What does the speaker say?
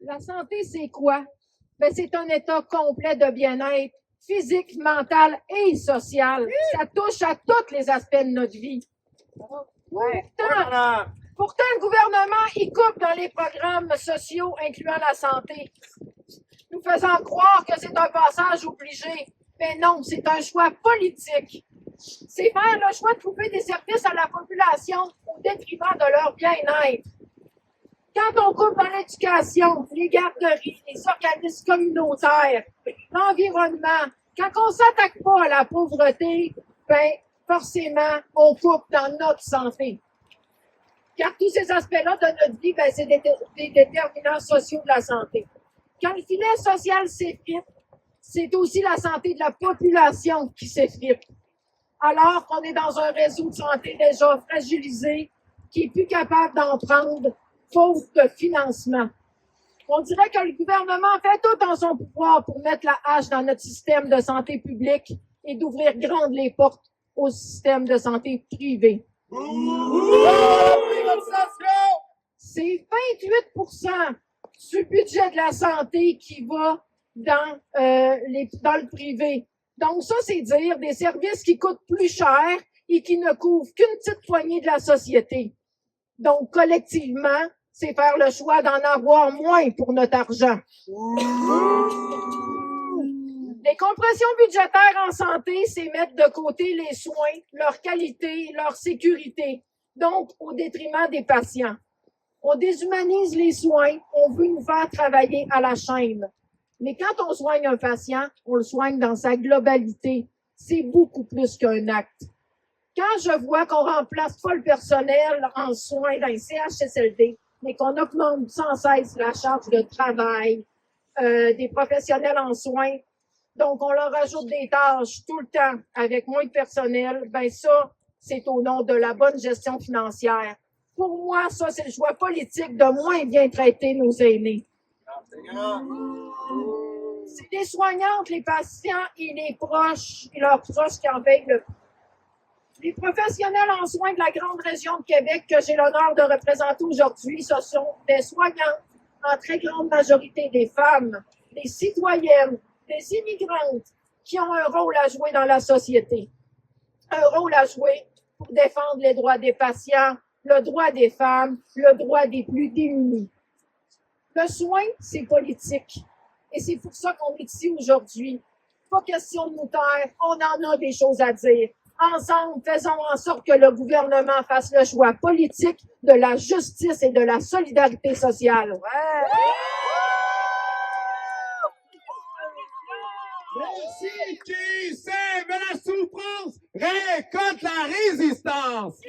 La santé, c'est quoi? Ben, c'est un état complet de bien-être physique, mental et social. Ça touche à tous les aspects de notre vie. Pourtant, le gouvernement, il coupe dans les programmes sociaux incluant la santé, nous faisant croire que c'est un passage obligé. Mais non, c'est un choix politique. C'est faire le choix de trouver des services à la population au détriment de leur bien-être. Quand on coupe dans l'éducation, les garderies, les organismes communautaires, l'environnement, quand on s'attaque pas à la pauvreté, ben, forcément, on coupe dans notre santé. Car tous ces aspects-là de notre vie, ben, c'est des déterminants sociaux de la santé. Quand le filet social s'effrite, c'est aussi la santé de la population qui s'effrite. Alors qu'on est dans un réseau de santé déjà fragilisé, qui est plus capable d'en prendre, faute de financement. On dirait que le gouvernement fait tout en son pouvoir pour mettre la hache dans notre système de santé publique et d'ouvrir grandes les portes au système de santé privé. C'est 28% du budget de la santé qui va dans le privé. Donc ça, c'est dire des services qui coûtent plus cher et qui ne couvrent qu'une petite poignée de la société. Donc, collectivement, c'est faire le choix d'en avoir moins pour notre argent. Les compressions budgétaires en santé, c'est mettre de côté les soins, leur qualité, leur sécurité, donc au détriment des patients. On déshumanise les soins, on veut nous faire travailler à la chaîne. Mais quand on soigne un patient, on le soigne dans sa globalité. C'est beaucoup plus qu'un acte. Quand je vois qu'on remplace pas le personnel en soins dans les CHSLD, mais qu'on augmente sans cesse la charge de travail des professionnels en soins, donc on leur ajoute des tâches tout le temps avec moins de personnel, ben ça, c'est au nom de la bonne gestion financière. Pour moi, ça, c'est le choix politique de moins bien traiter nos aînés. C'est les soignantes, les patients et les proches, et leurs proches qui en payent le prix. Les professionnels en soins de la grande région de Québec que j'ai l'honneur de représenter aujourd'hui, ce sont des soignantes, en très grande majorité des femmes, des citoyennes, des immigrantes qui ont un rôle à jouer dans la société. Un rôle à jouer pour défendre les droits des patients, le droit des femmes, le droit des plus démunis. Le soin, c'est politique. Et c'est pour ça qu'on est ici aujourd'hui. Pas question de nous taire, on en a des choses à dire. Ensemble, faisons en sorte que le gouvernement fasse le choix politique de la justice et de la solidarité sociale. Merci qui sème la souffrance récolte la résistance.